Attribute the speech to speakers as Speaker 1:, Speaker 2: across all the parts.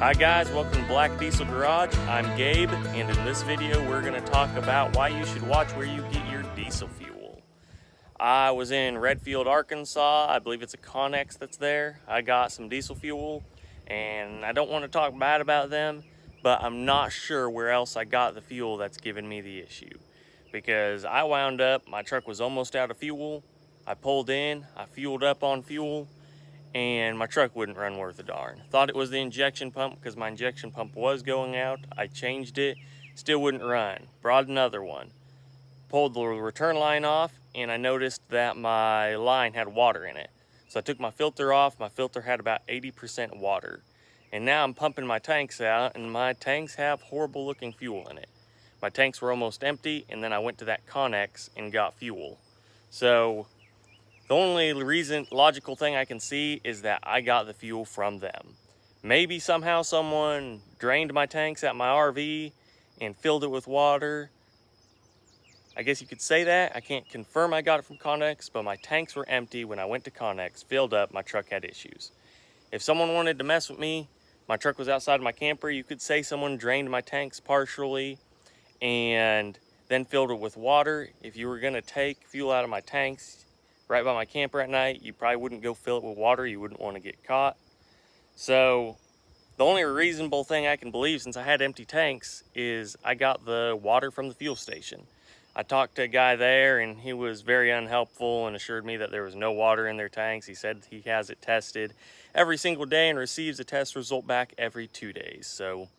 Speaker 1: Hi guys, welcome to Black Diesel Garage. I'm Gabe, and in this video we're going to talk about why you should watch where you get your diesel fuel. I was in Redfield, Arkansas. I believe it's a Connex that's there. I got some diesel fuel, and I don't want to talk bad about them, but I'm not sure where else I got the fuel that's giving me the issue. Because I wound up, my truck was almost out of fuel. I pulled in, I fueled up on fuel, and my truck wouldn't run worth a darn. Thought it was the injection pump because my injection pump was going out. I changed it, still wouldn't run. Brought another one. Pulled the return line off, and I noticed that my line had water in it. So I took my filter off. My filter had about 80% water. And now I'm pumping my tanks out, and my tanks have horrible looking fuel in it. My tanks were almost empty, and then I went to that Connex and got fuel. So the only logical thing I can see is that I got the fuel from them. Maybe somehow someone drained my tanks at my RV and filled it with water. I guess you could say that. I can't confirm I got it from Connex, but my tanks were empty when I went to Connex, filled up, my truck had issues. If someone wanted to mess with me, my truck was outside of my camper, you could say someone drained my tanks partially and then filled it with water. If you were gonna take fuel out of my tanks right by my camper at night, you probably wouldn't go fill it with water. You wouldn't want to get caught. So the only reasonable thing I can believe, since I had empty tanks, is I got the water from the fuel station. I talked to a guy there, and he was very unhelpful and assured me that there was no water in their tanks. He said he has it tested every single day and receives a test result back every 2 days. So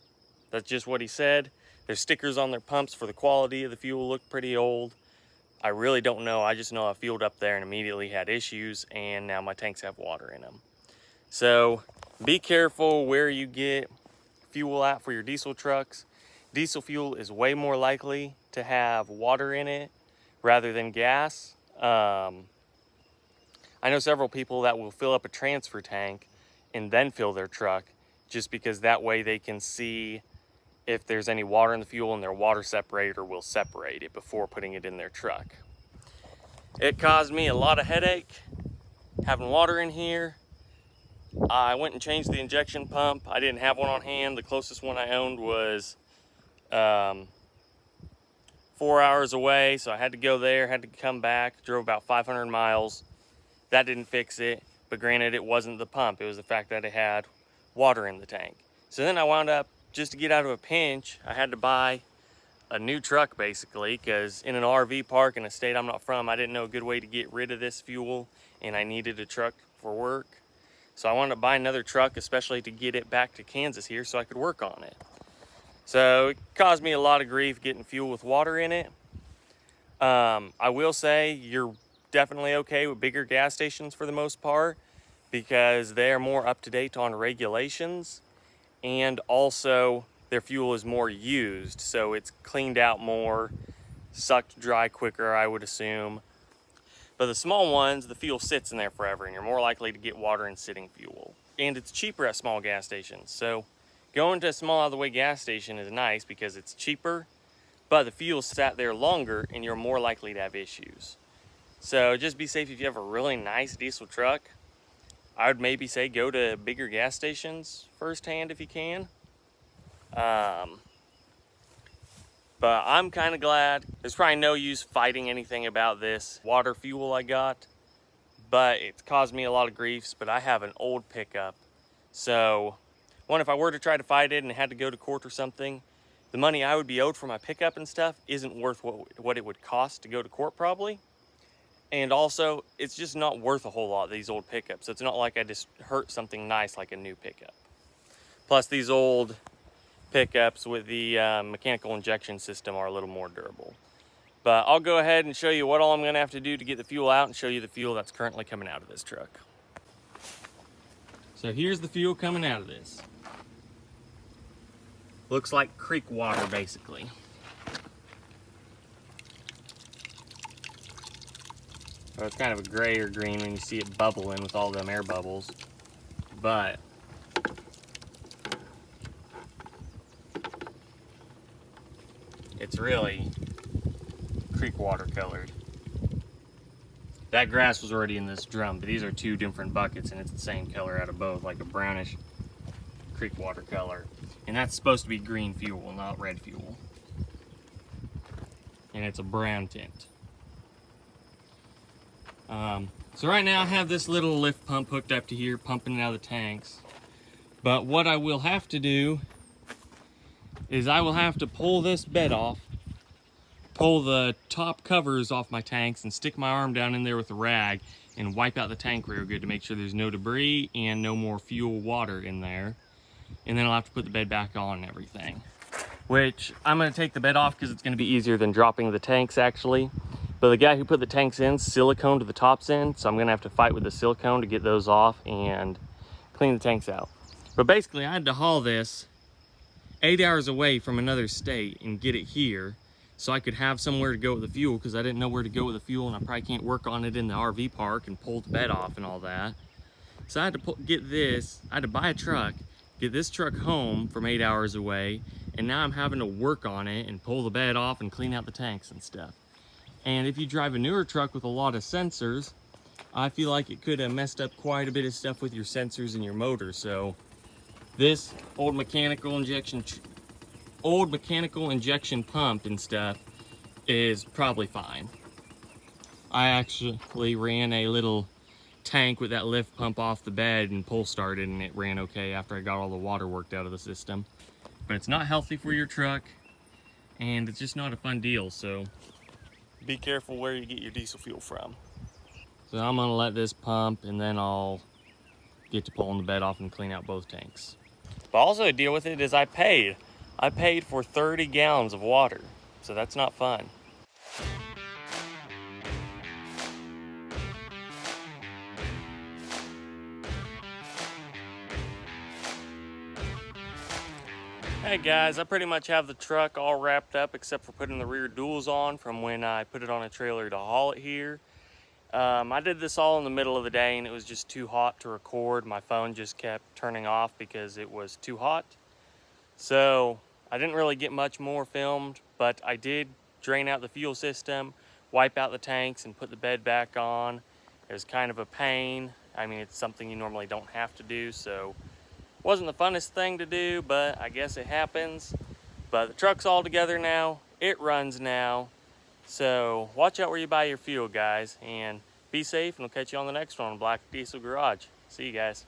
Speaker 1: that's just what he said. There's stickers on their pumps for the quality of the fuel, look pretty old. I really don't know. I just know I fueled up there and immediately had issues, and now my tanks have water in them. So be careful where you get fuel at for your diesel trucks. Diesel fuel is way more likely to have water in it rather than gas. I know several people that will fill up a transfer tank and then fill their truck, just because that way they can see if there's any water in the fuel, and their water separator will separate it before putting it in their truck. It caused me a lot of headache having water in here. I went and changed the injection pump. I didn't have one on hand. The closest one I owned was 4 hours away, so I had to go there, had to come back, drove about 500 miles. That didn't fix it, but granted, it wasn't the pump. It was the fact that it had water in the tank. So then I wound up, just to get out of a pinch, I had to buy a new truck basically, because in an RV park in a state I'm not from, I didn't know a good way to get rid of this fuel, and I needed a truck for work. So I wanted to buy another truck, especially to get it back to Kansas here so I could work on it. So it caused me a lot of grief getting fuel with water in it. I will say you're definitely okay with bigger gas stations for the most part, because they're more up to date on regulations. And also their fuel is more used, so it's cleaned out more, sucked dry quicker, I would assume. But the small ones, the fuel sits in there forever, and you're more likely to get water in sitting fuel. And it's cheaper at small gas stations, so going to a small out-of-the-way gas station is nice because it's cheaper, but the fuel sat there longer and you're more likely to have issues. So just be safe. If you have a really nice diesel truck, I would maybe say go to bigger gas stations firsthand if you can. But I'm kind of glad. There's probably no use fighting anything about this water fuel I got, but it's caused me a lot of griefs. But I have an old pickup. So one, if I were to try to fight it and had to go to court or something, the money I would be owed for my pickup and stuff isn't worth what it would cost to go to court probably. And also, it's just not worth a whole lot, these old pickups. It's not like I just hurt something nice like a new pickup. Plus, these old pickups with the mechanical injection system are a little more durable. But I'll go ahead and show you what all I'm going to have to do to get the fuel out, and show you the fuel that's currently coming out of this truck. So here's the fuel coming out of this. Looks like creek water, basically. So it's kind of a gray or green when you see it bubbling with all them air bubbles. But it's really creek water colored. That grass was already in this drum, but these are two different buckets and it's the same color out of both, like a brownish creek water color. And that's supposed to be green fuel, not red fuel. And it's a brown tint. So right now I have this little lift pump hooked up to here, pumping it out of the tanks. But what I will have to do is I will have to pull this bed off, pull the top covers off my tanks, and stick my arm down in there with a rag and wipe out the tank real good to make sure there's no debris and no more fuel water in there. And then I'll have to put the bed back on and everything. Which I'm gonna take the bed off because it's gonna be easier than dropping the tanks actually. But the guy who put the tanks in silicone to the tops in, so I'm gonna have to fight with the silicone to get those off and clean the tanks out. But basically I had to haul this 8 hours away from another state and get it here so I could have somewhere to go with the fuel, because I didn't know where to go with the fuel, and I probably can't work on it in the RV park and pull the bed off and all that. So I had to buy a truck, get this truck home from 8 hours away, and now I'm having to work on it and pull the bed off and clean out the tanks and stuff. And if you drive a newer truck with a lot of sensors, I feel like it could have messed up quite a bit of stuff with your sensors and your motor. So this old mechanical injection pump and stuff is probably fine. I actually ran a little tank with that lift pump off the bed and pull started, and it ran okay after I got all the water worked out of the system. But it's not healthy for your truck, and it's just not a fun deal, so be careful where you get your diesel fuel from. So I'm gonna let this pump, and then I'll get to pulling the bed off and clean out both tanks. But also a deal with it is I paid for 30 gallons of water, so that's not fun. Hey guys, I pretty much have the truck all wrapped up except for putting the rear duals on from when I put it on a trailer to haul it here. I did this all in the middle of the day and it was just too hot to record. My phone just kept turning off because it was too hot. So I didn't really get much more filmed, but I did drain out the fuel system, wipe out the tanks, and put the bed back on. It was kind of a pain. I mean, it's something you normally don't have to do, so wasn't the funnest thing to do, but I guess it happens. But the truck's all together now, it runs now. So watch out where you buy your fuel, guys, and be safe, and we'll catch you on the next one on Black Diesel Garage. See you guys.